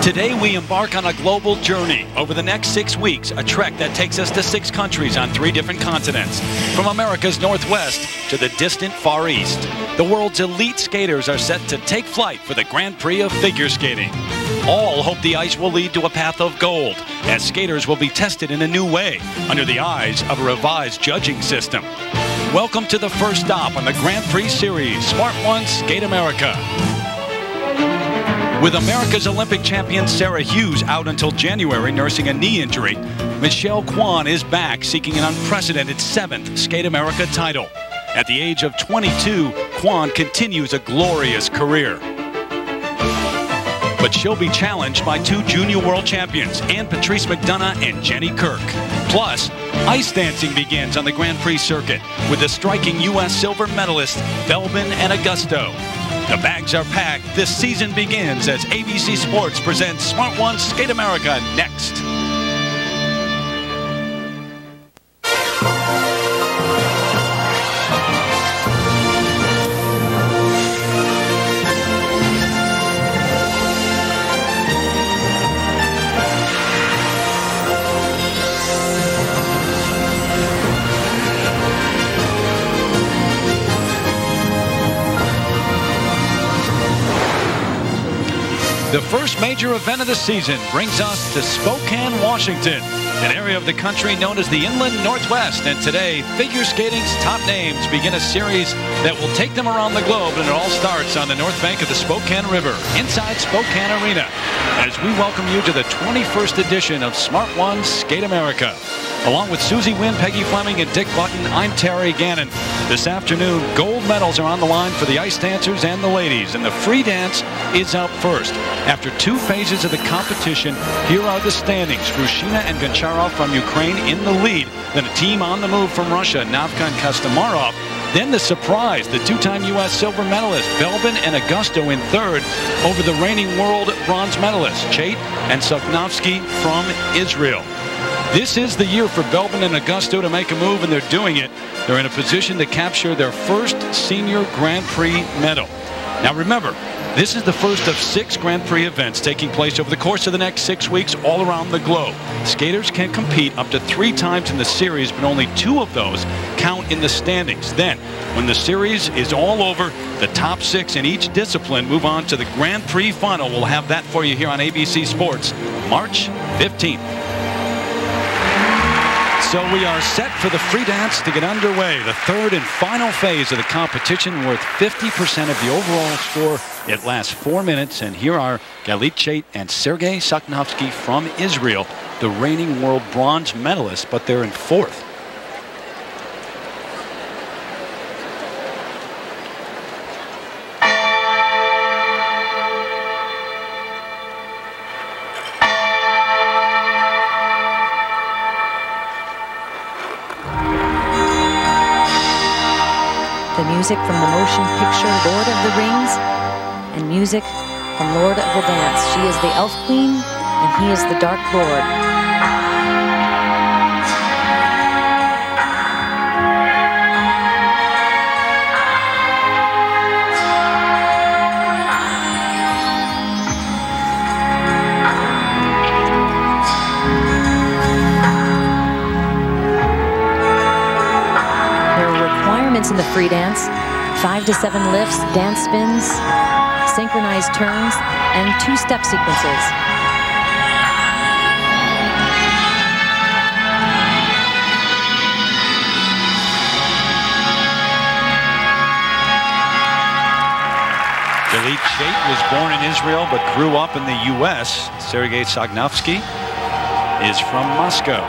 Today we embark on a global journey. Over the next 6 weeks, a trek that takes us to 6 countries on 3 different continents. From America's Northwest to the distant Far East, the world's elite skaters are set to take flight for the Grand Prix of figure skating. All hope the ice will lead to a path of gold, as skaters will be tested in a new way under the eyes of a revised judging system. Welcome to the first stop on the Grand Prix Series, Smart One Skate America. With America's Olympic champion Sarah Hughes out until January nursing a knee injury, Michelle Kwan is back seeking an unprecedented 7th Skate America title. At the age of 22, Kwan continues a glorious career. But she'll be challenged by 2 junior world champions, Ann-Patrice McDonough and Jenny Kirk. Plus, ice dancing begins on the Grand Prix circuit with the striking U.S. silver medalists Belbin and Augusto. The bags are packed. This season begins as ABC Sports presents Smart One Skate America next. The first major event of the season brings us to Spokane, Washington, an area of the country known as the Inland Northwest. And today, figure skating's top names begin a series that will take them around the globe, and it all starts on the north bank of the Spokane River, inside Spokane Arena, as we welcome you to the 21st edition of Smart One Skate America. Along with Susie Wynn, Peggy Fleming, and Dick Button, I'm Terry Gannon. This afternoon, gold medals are on the line for the ice dancers and the ladies, and the free dance is up first. After 2 phases of the competition, here are the standings. Rushina and Goncharov from Ukraine in the lead. Then a team on the move from Russia, Navka and Kostomarov. Then the surprise, the 2-time U.S. silver medalist, Belbin and Augusto in third over the reigning world bronze medalists, Chait and Soknovsky from Israel. This is the year for Belbin and Augusto to make a move, and they're doing it. They're in a position to capture their first senior Grand Prix medal. Now remember, this is the first of 6 Grand Prix events taking place over the course of the next 6 weeks all around the globe. Skaters can compete up to 3 times in the series, but only 2 of those count in the standings. Then, when the series is all over, the top 6 in each discipline move on to the Grand Prix final. We'll have that for you here on ABC Sports, March 15th. So we are set for the free dance to get underway. The third and final phase of the competition, worth 50% of the overall score. It lasts 4 minutes, and here are Galit Chait and Sergei Soknovsky from Israel, the reigning world bronze medalists, but they're in 4th. The music from the motion picture Lord of the Rings, and music from Lord of the Dance. She is the Elf Queen, and he is the Dark Lord. In the free dance, 5 to 7 lifts, dance spins, synchronized turns, and 2-step sequences. Galit Chait was born in Israel but grew up in the U.S. Sergei Soknovsky is from Moscow.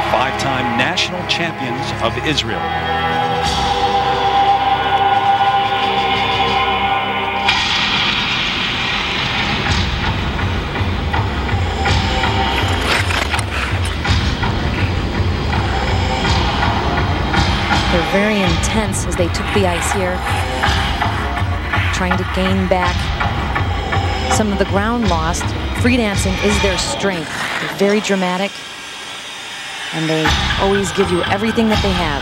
5-time national champions of Israel. They're very intense as they took the ice here, trying to gain back some of the ground lost. Free dancing is their strength. They're very dramatic, and they always give you everything that they have.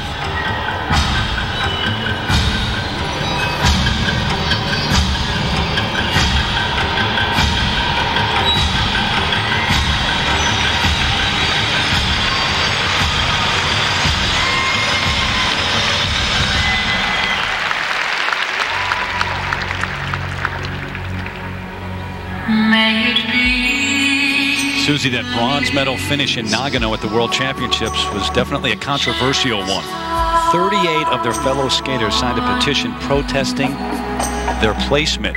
May it be. Susie, that bronze medal finish in Nagano at the World Championships was definitely a controversial one. 38 of their fellow skaters signed a petition protesting their placement.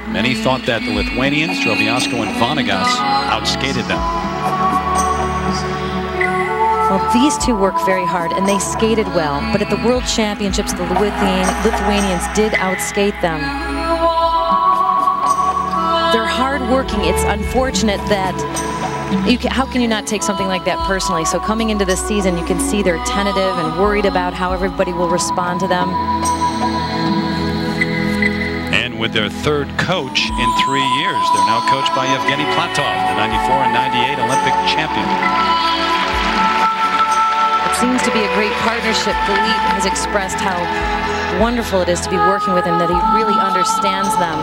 Many thought that the Lithuanians, Drobiazko and Vanagas, outskated them. Well, these two work very hard, and they skated well. But at the World Championships, the Lithuanians did outskate them. They're hard-working. It's unfortunate that how can you not take something like that personally? So coming into this season, you can see they're tentative and worried about how everybody will respond to them. And with their third coach in 3 years, they're now coached by Evgeny Platov, the 94 and 98 Olympic champion. It seems to be a great partnership. Galit has expressed how wonderful it is to be working with him, that he really understands them.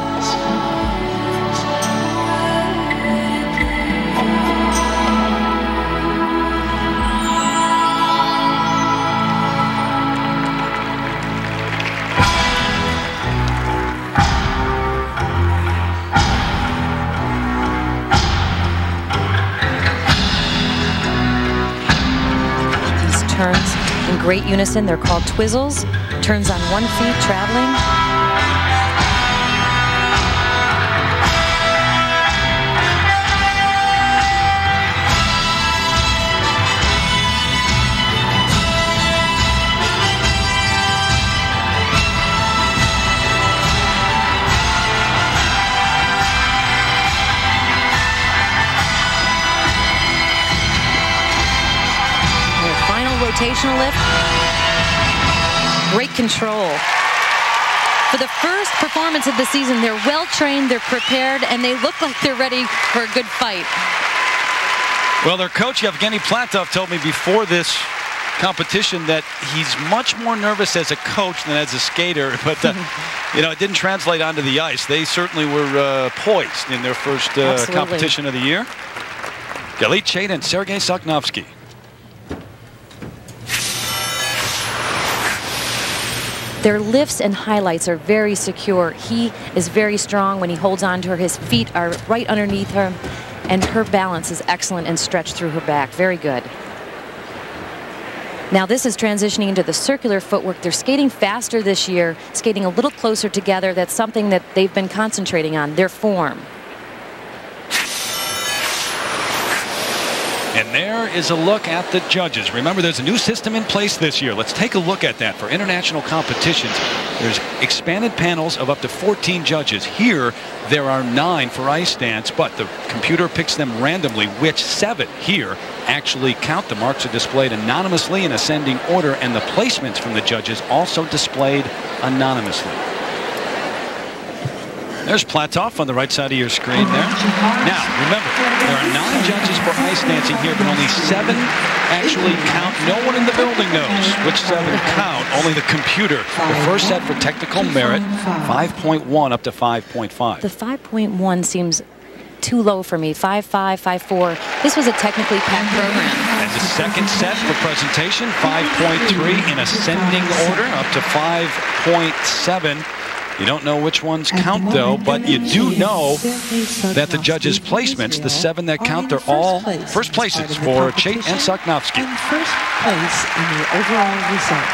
Turns in great unison. They're called twizzles. Turns on one feet, traveling. Rotational lift. Great control. For the first performance of the season, they're well trained, they're prepared, and they look like they're ready for a good fight. Well, their coach, Evgeny Platov, told me before this competition that he's much more nervous as a coach than as a skater, but you know, it didn't translate onto the ice. They certainly were poised in their first competition of the year. Galit Chait and Sergei Soknovsky. Their lifts and highlights are very secure. He is very strong when he holds on to her. His feet are right underneath her, and her balance is excellent and stretched through her back. Very good. Now this is transitioning into the circular footwork. They're skating faster this year, skating a little closer together. That's something that they've been concentrating on, their form. And there is a look at the judges. Remember, there's a new system in place this year. Let's take a look at that. For international competitions, there's expanded panels of up to 14 judges. Here, there are 9 for ice dance, but the computer picks them randomly, which 7 here actually count. The marks are displayed anonymously in ascending order, and the placements from the judges also displayed anonymously. There's Platov on the right side of your screen there. Now, remember, there are 9 judges for ice dancing here, but only 7 actually count. No one in the building knows which 7 count, only the computer. The first set for technical merit, 5.1 up to 5.5. The 5.1 seems too low for me. 5.5, 5.4. This was a technically packed program. And the second set for presentation, 5.3 in ascending order, up to 5.7. You don't know which ones count, though, but you do know that the judges' placements, the 7 that count, they're all first places for Chait and Soknovsky. And first place in the overall result.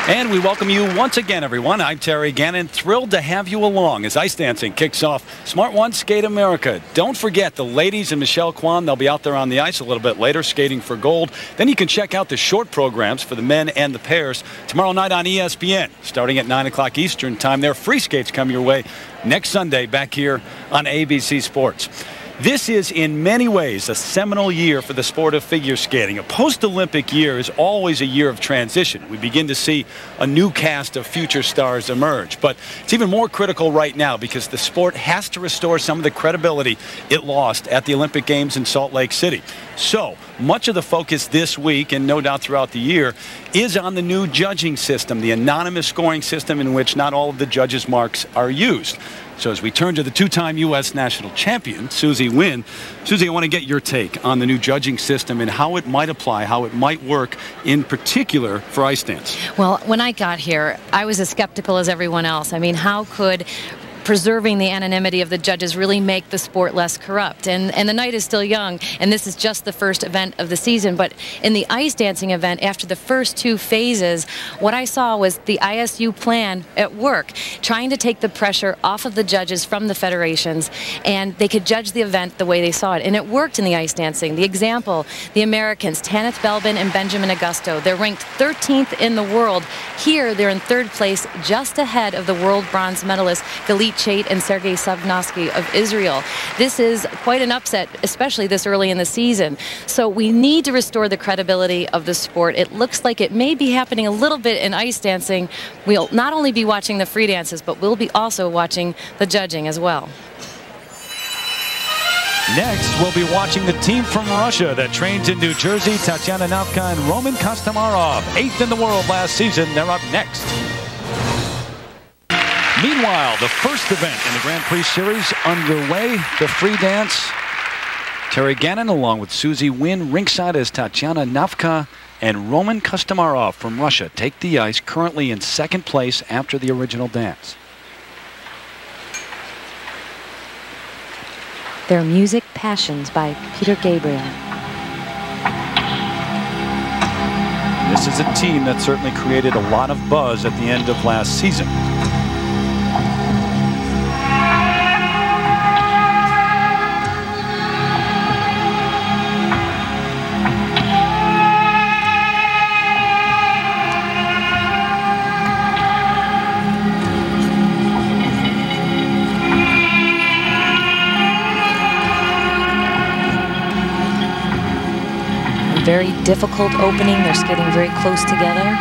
And we welcome you once again, everyone. I'm Terry Gannon, thrilled to have you along as ice dancing kicks off Smart 1 Skate America. Don't forget the ladies and Michelle Kwan. They'll be out there on the ice a little bit later, skating for gold. Then you can check out the short programs for the men and the pairs tomorrow night on ESPN, starting at 9 o'clock Eastern time. Their free skates come your way next Sunday back here on ABC Sports. This is in many ways a seminal year for the sport of figure skating. A post-Olympic year is always a year of transition. We begin to see a new cast of future stars emerge. But it's even more critical right now because the sport has to restore some of the credibility it lost at the Olympic Games in Salt Lake City. So much of the focus this week, and no doubt throughout the year, is on the new judging system, the anonymous scoring system in which not all of the judges' marks are used. So as we turn to the 2-time U.S. national champion, Susie Wynn. Susie, I want to get your take on the new judging system and how it might apply, how it might work, in particular for ice dance. Well, when I got here, I was as skeptical as everyone else. I mean, how could preserving the anonymity of the judges really make the sport less corrupt. And the night is still young, and this is just the first event of the season. But in the ice dancing event, after the first 2 phases, what I saw was the ISU plan at work, trying to take the pressure off of the judges from the federations, and they could judge the event the way they saw it. And it worked in the ice dancing. The example, the Americans, Tanith Belbin and Benjamin Augusto, they're ranked 13th in the world. Here, they're in 3rd place, just ahead of the world bronze medalists Galit Chait and Sergei Savnovsky of Israel. This is quite an upset, especially this early in the season. So we need to restore the credibility of the sport. It looks like it may be happening a little bit in ice dancing. We'll not only be watching the free dances, but we'll be also watching the judging as well. Next, we'll be watching the team from Russia that trains in New Jersey, Tatiana Navka and Roman Kostomarov, 8th in the world last season. They're up next. Meanwhile, the first event in the Grand Prix Series underway, the free dance. Terry Gannon along with Susie Wynn ringside as Tatiana Navka and Roman Kostomarov from Russia take the ice, currently in 2nd place after the original dance. Their music, Passions by Peter Gabriel. This is a team that certainly created a lot of buzz at the end of last season. Very difficult opening. They're skating very close together.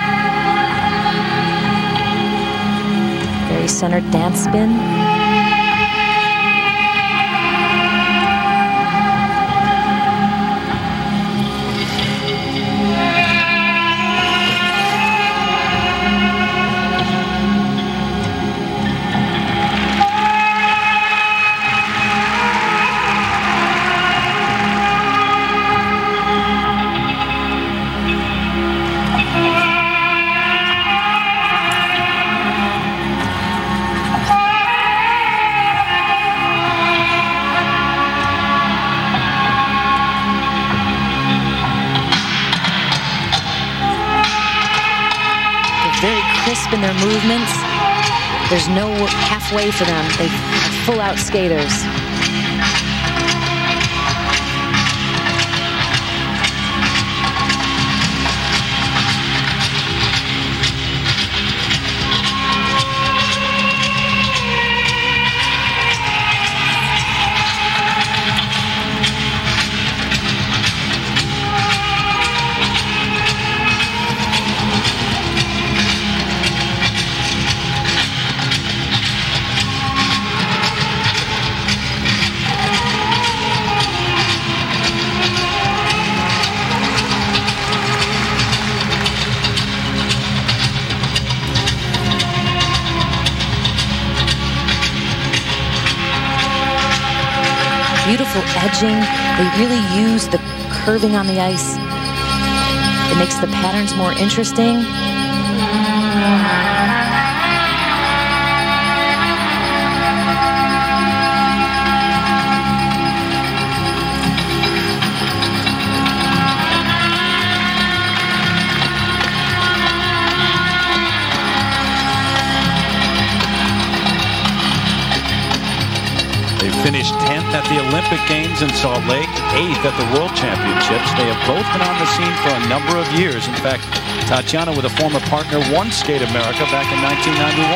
Very centered dance spin. In their movements, there's no halfway for them. They're full-out skaters. Beautiful edging. They really use the curving on the ice. It makes the patterns more interesting. Finished 10th at the Olympic Games in Salt Lake, 8th at the World Championships. They have both been on the scene for a number of years. In fact, Tatiana with a former partner won Skate America back in 1991.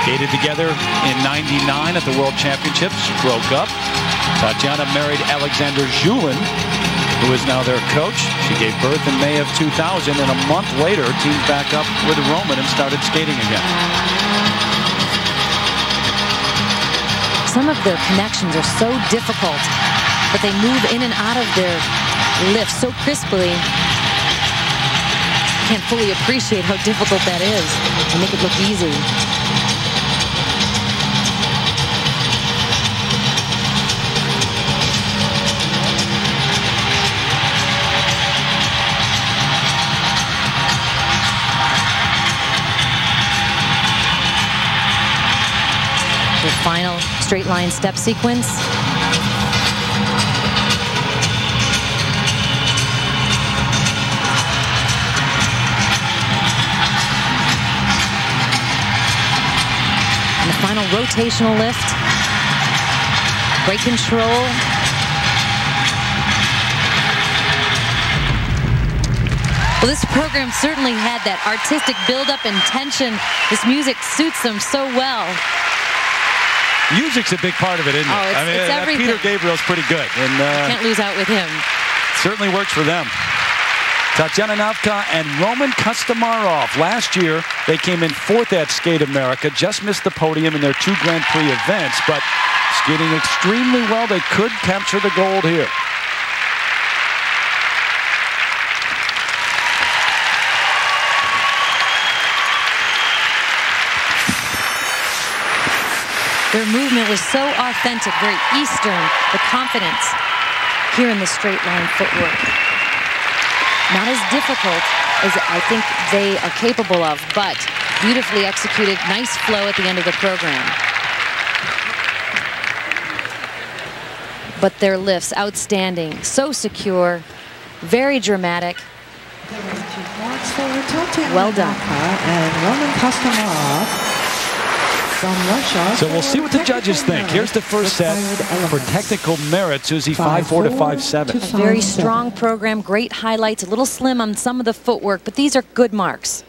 Skated together in '99 at the World Championships, broke up. Tatiana married Alexander Zhulin, who is now their coach. She gave birth in May of 2000, and a month later teamed back up with Roman and started skating again. Some of their connections are so difficult, but they move in and out of their lifts so crisply. Can't fully appreciate how difficult that is. They make it look easy. The final straight line step sequence. And the final rotational lift. Great control. Well, this program certainly had that artistic build-up and tension. This music suits them so well. Music's a big part of it, isn't it? Oh, it's everything. Peter Gabriel's pretty good. And, can't lose out with him. Certainly works for them. Tatiana Navka and Roman Kostomarov. Last year, they came in 4th at Skate America, just missed the podium in their 2 Grand Prix events, but skating extremely well. They could capture the gold here. Their movement was so authentic, very Eastern, the confidence here in the straight line footwork. Not as difficult as I think they are capable of, but beautifully executed, nice flow at the end of the program. But their lifts, outstanding, so secure, very dramatic. Well done. And Roman Kostomarov from Russia. So we'll see what the judges think. Here's the first set for technical merit. Susie, 5-4 to 5-7. A very strong program, great highlights, a little slim on some of the footwork, but these are good marks.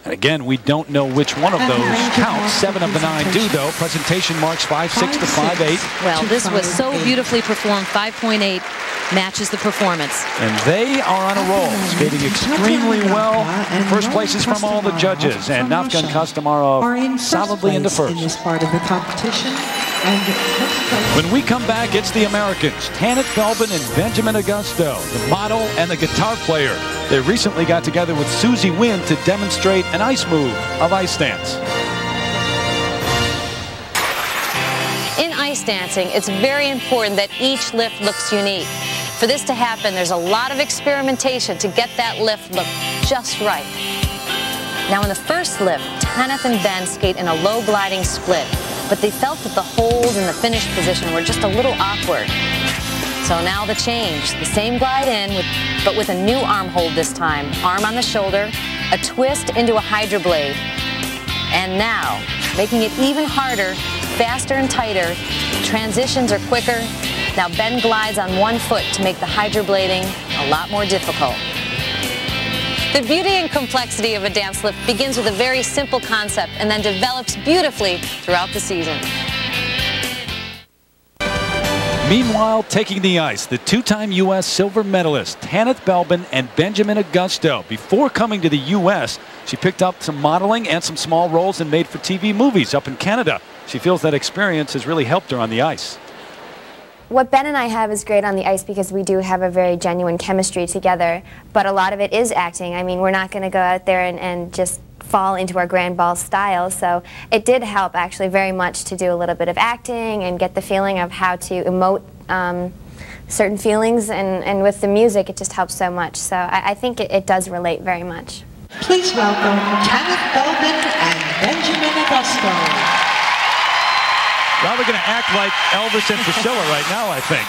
And again, we don't know which one of those counts. 7 of the 9 do, though. Presentation marks 5-6 to 5-8. Well, this was so beautifully performed. 5.8 matches the performance. And they are on a roll, skating extremely well. First places from all the judges. And Navka and Kostomarov solidly into first. In this part of the competition. When we come back, it's the Americans, Tanith Belbin and Benjamin Augusto, the model and the guitar player. They recently got together with Susie Wynn to demonstrate an ice move of ice dance. In ice dancing, it's very important that each lift looks unique. For this to happen, there's a lot of experimentation to get that lift look just right. Now in the first lift, Tanith and Ben skate in a low gliding split, but they felt that the holds in the finished position were just a little awkward. So now the change, the same glide in, but with a new arm hold this time. Arm on the shoulder, a twist into a Hydra blade. And now, making it even harder, faster and tighter, transitions are quicker. Now Ben glides on one foot to make the Hydra blading a lot more difficult. The beauty and complexity of a dance lift begins with a very simple concept and then develops beautifully throughout the season. Meanwhile, taking the ice, the 2-time U.S. silver medalist, Tanith Belbin and Benjamin Augusto. Before coming to the U.S., she picked up some modeling and some small roles in made-for-TV movies up in Canada. She feels that experience has really helped her on the ice. What Ben and I have is great on the ice because we do have a very genuine chemistry together, but a lot of it is acting. I mean, we're not going to go out there and just fall into our grand ball style, so it did help actually very much to do a little bit of acting and get the feeling of how to emote certain feelings, and with the music it just helps so much, so I think it does relate very much. Please welcome Tanith Belbin and Benjamin Augusto. Well, we're going to act like Elvis and Priscilla right now, I think.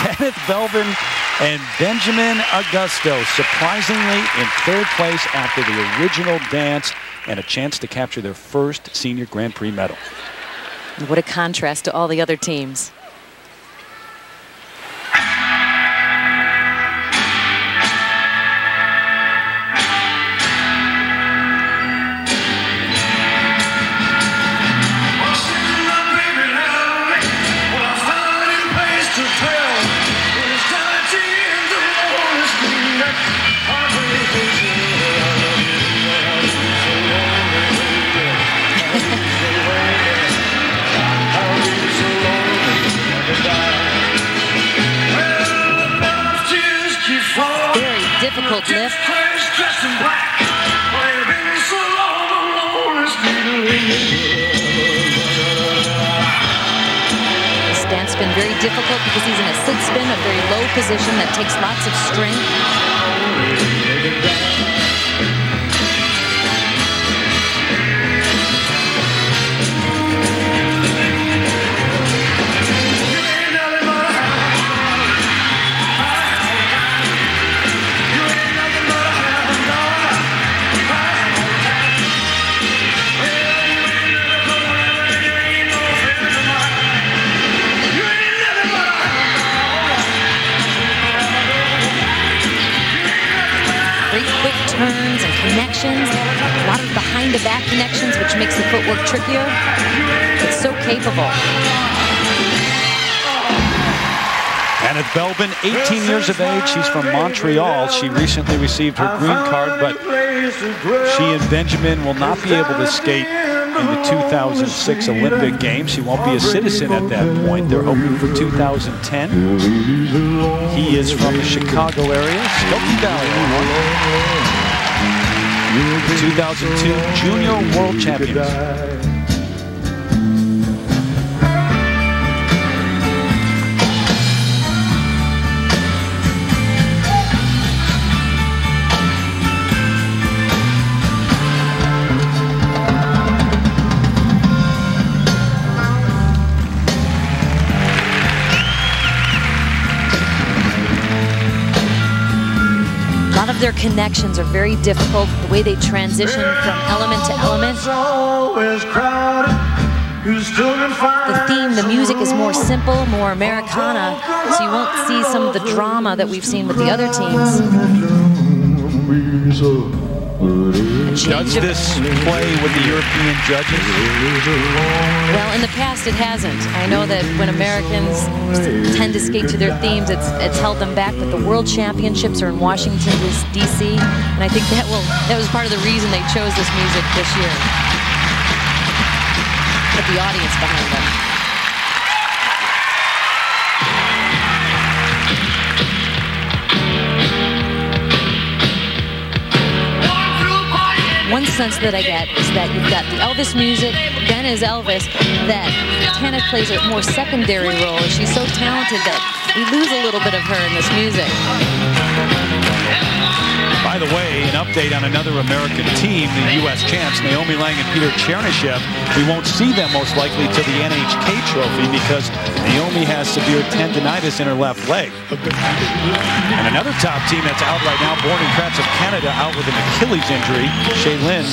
Tanith Belbin and Benjamin Augusto, surprisingly in 3rd place after the original dance, and a chance to capture their first senior Grand Prix medal. What a contrast to all the other teams. Difficult lift. This dance spin very difficult because he's in a sit spin, a very low position that takes lots of strength. connections, a lot of behind-the-back connections, which makes the footwork trickier. It's so capable. Aneth Belbin, 18 years of age. She's from Montreal. She recently received her green card, but she and Benjamin will not be able to skate in the 2006 Olympic Games. She won't be a citizen at that point. They're hoping for 2010. He is from the Chicago area, Skokie Valley. 2002 Junior World Champions. Their connections are very difficult, the way they transition from element to element. The theme, the music is more simple, more Americana, so you won't see some of the drama that we've seen with the other teams. Does this play with the European judges? Well, in the past it hasn't. I know that when Americans tend to skate to their themes, it's held them back, but the World Championships are in Washington, D.C., and I think that was part of the reason they chose this music this year. Put the audience behind them. One sense that I get is that you've got the Elvis music, Ben is Elvis, that Tanith plays a more secondary role. She's so talented that we lose a little bit of her in this music. By the way, an update on another American team, the U.S. champs, Naomi Lang and Peter Chernyshев. We won't see them most likely to the NHK trophy because Naomi has severe tendinitis in her left leg. And another top team that's out right now, Boarding Crafts of Canada, out with an Achilles injury. Shay Lin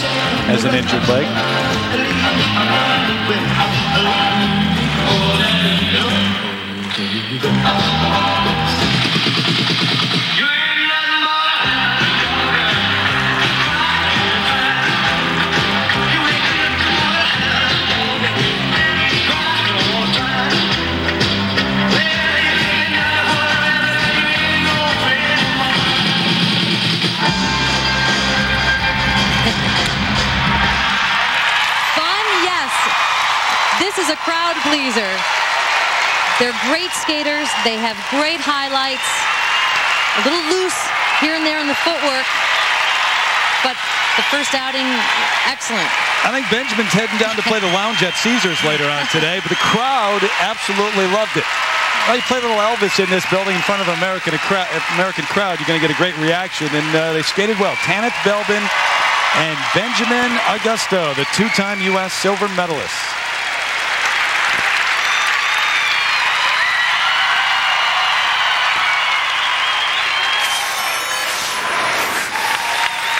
has an injured leg. This is a crowd pleaser. They're great skaters. They have great highlights. A little loose here and there in the footwork, but the first outing, excellent. I think Benjamin's heading down to play the lounge at Caesars later on today, but the crowd absolutely loved it. Well, you play a little Elvis in this building in front of an American crowd, you're going to get a great reaction, and they skated well. Tanith Belbin and Benjamin Augusto, the two-time U.S. silver medalists.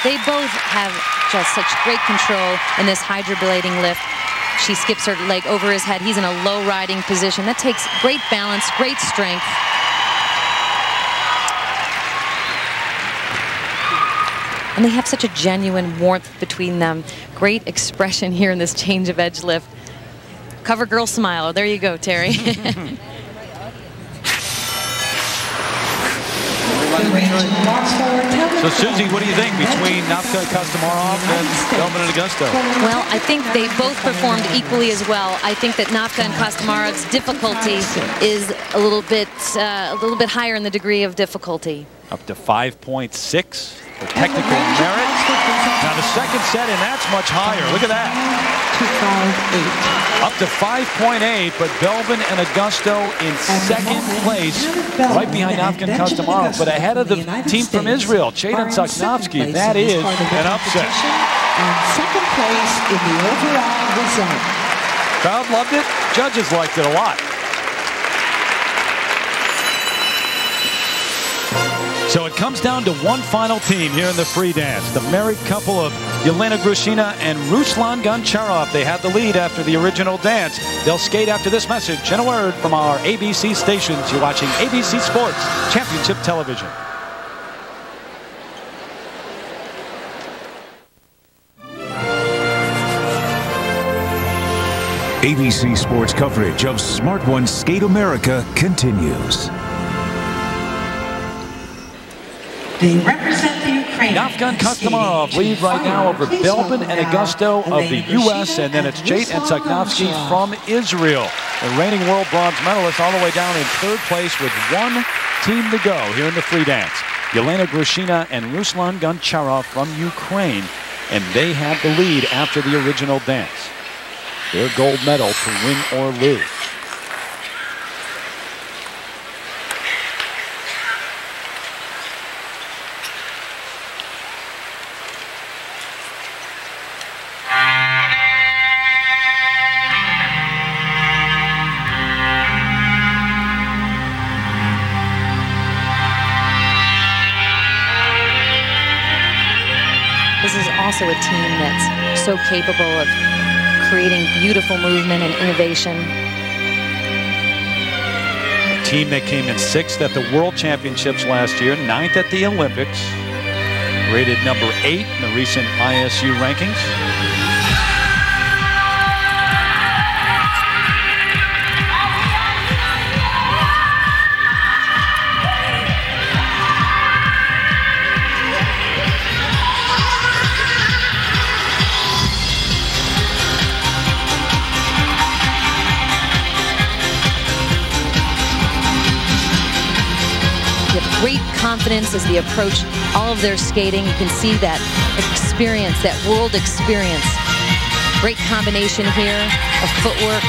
They both have just such great control in this hydroblading lift. She skips her leg over his head. He's in a low riding position. That takes great balance, great strength. And they have such a genuine warmth between them. Great expression here in this change of edge lift. Cover girl smile. There you go, Terry. So, Susie, what do you think between Nafka Kostomarov and Belbin and Augusto? Well, I think they both performed equally as well. I think that Nafka and Kostomarov's difficulty is a little bit higher in the degree of difficulty. Up to 5.6 for technical merit. Now the second set, and that's much higher. Look at that. Up to 5.8, but Belbin and Augusto in second place, right behind Nafka and Kostomarov, but ahead of the team from Israel, Chaydan Sosnovsky. That is an upset. And second place in the overall result. Crowd loved it. Judges liked it a lot. So it comes down to one final team here in the free dance. The married couple of Yelena Grushina and Ruslan Goncharov. They had the lead after the original dance. They'll skate after this message and a word from our ABC stations. You're watching ABC Sports Championship Television. ABC Sports coverage of Smart 1 Skate America continues. They represent the Ukraine. Nafkan Kostomarov lead right now over Belbin and Augusto of the U.S. And then it's Jate and Tsagnovsky from Israel. The reigning world bronze medalist all the way down in third place with one team to go here in the free dance. Yelena Grushina and Ruslan Goncharov from Ukraine. And they have the lead after the original dance. Their gold medal to win or lose. This is also a team that's so capable of creating beautiful movement and innovation. A team that came in 6th at the World Championships last year, 9th at the Olympics, rated number 8 in the recent ISU rankings. Great confidence as they approach all of their skating. You can see that experience, that world experience. Great combination here of footwork.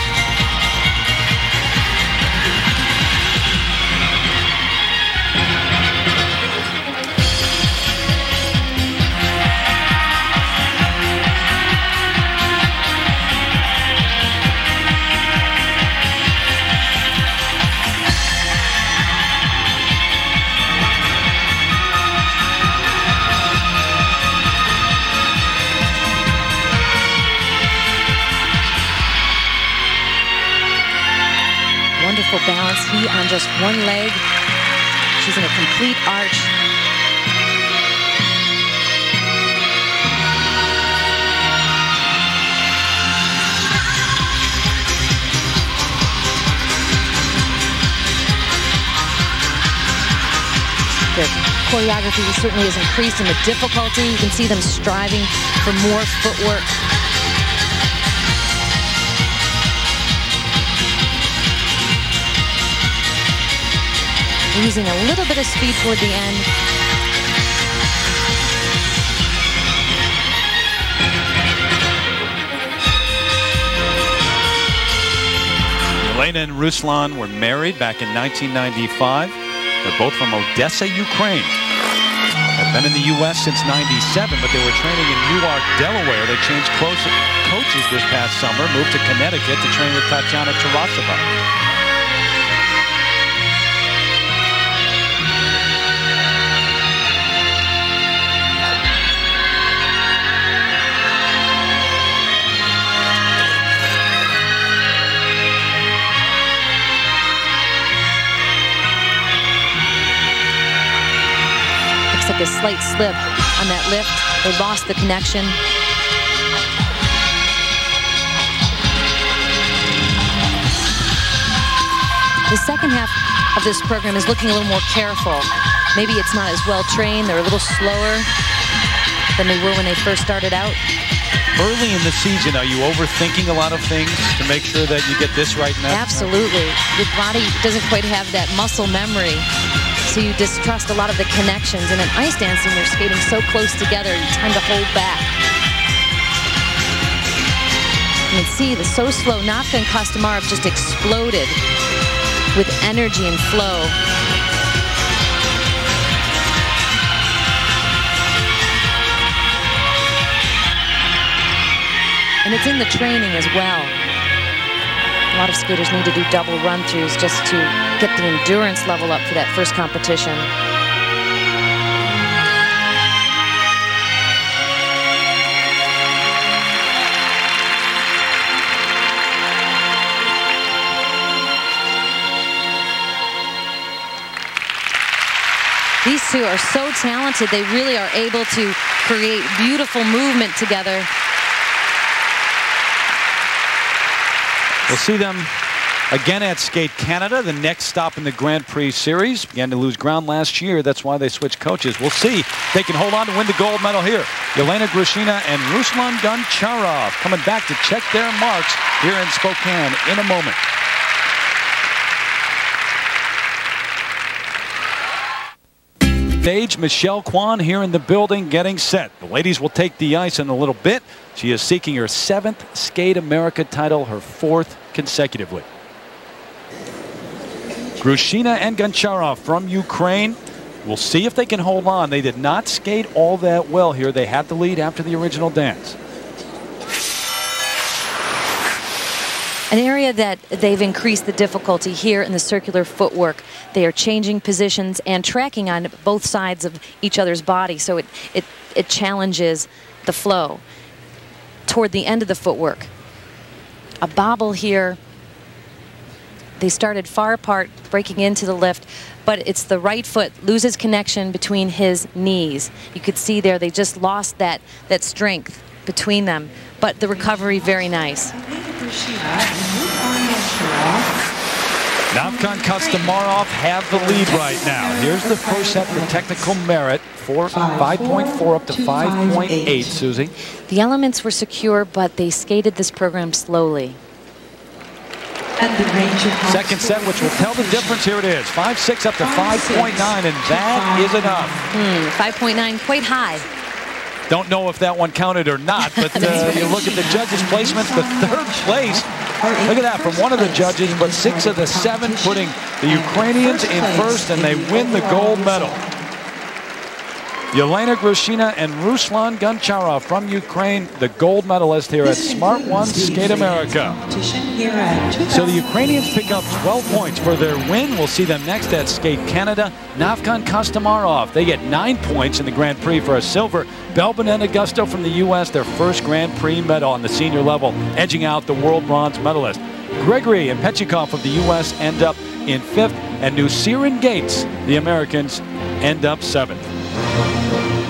Wonderful balance. He on just one leg. She's in a complete arch. The choreography certainly has increased in the difficulty. You can see them striving for more footwork. Using a little bit of speed toward the end. Yelena and Ruslan were married back in 1995. They're both from Odessa, Ukraine. Have been in the U.S. since '97, but they were training in Newark, Delaware. They changed coaches this past summer, moved to Connecticut to train with Tatiana Tarasova. Like a slight slip on that lift. They lost the connection. The second half of this program is looking a little more careful. Maybe it's not as well trained. They're a little slower than they were when they first started out. Early in the season, are you overthinking a lot of things to make sure that you get this right now? Absolutely. Your body doesn't quite have that muscle memory. So you distrust a lot of the connections. And in ice dancing, they're skating so close together, you tend to hold back. You can see the so slow Nafka and Kostomarov just exploded with energy and flow. And it's in the training as well. A lot of skaters need to do double run-throughs just to get the endurance level up for that first competition. These two are so talented. They really are able to create beautiful movement together. We'll see them again at Skate Canada, the next stop in the Grand Prix Series. Began to lose ground last year. That's why they switched coaches. We'll see if they can hold on to win the gold medal here. Yelena Grushina and Ruslan Goncharov coming back to check their marks here in Spokane in a moment. Stage, Michelle Kwan here in the building getting set. The ladies will take the ice in a little bit. She is seeking her 7th Skate America title, her 4th consecutively. Grushina and Goncharov from Ukraine. We'll see if they can hold on. They did not skate all that well here. They had the lead after the original dance. An area that they've increased the difficulty here in the circular footwork. They are changing positions and tracking on both sides of each other's body, so it challenges the flow. Toward the end of the footwork, a bobble here. They started far apart, breaking into the lift, but it's the right foot loses connection between his knees. You could see there they just lost that strength between them, but the recovery very nice. Navkan Kostomarov have the lead right now. Here's the first set for technical merit, 5.4 up to 5.8, Susie. The elements were secure, but they skated this program slowly. Second set, which will tell the difference. Here it is, 5.6 up to 5.9, and that is enough. 5.9, quite high. Don't know if that one counted or not, but you look at the judges' placements, the 3rd place. Look at that from one of the judges, but 6 of the 7 putting the Ukrainians in first, and they win the gold medal. Yelena Grushina and Ruslan Goncharov from Ukraine, the gold medalist here at Smart 1 Skate America. So the Ukrainians pick up 12 points for their win. We'll see them next at Skate Canada. Navkan Kostomarov, they get 9 points in the Grand Prix for a silver. Belbin and Augusto from the U.S., their first Grand Prix medal on the senior level, edging out the world bronze medalist. Gregory and Pechikov of the U.S. end up in 5th, and Nusirin Gates, the Americans, end up 7th.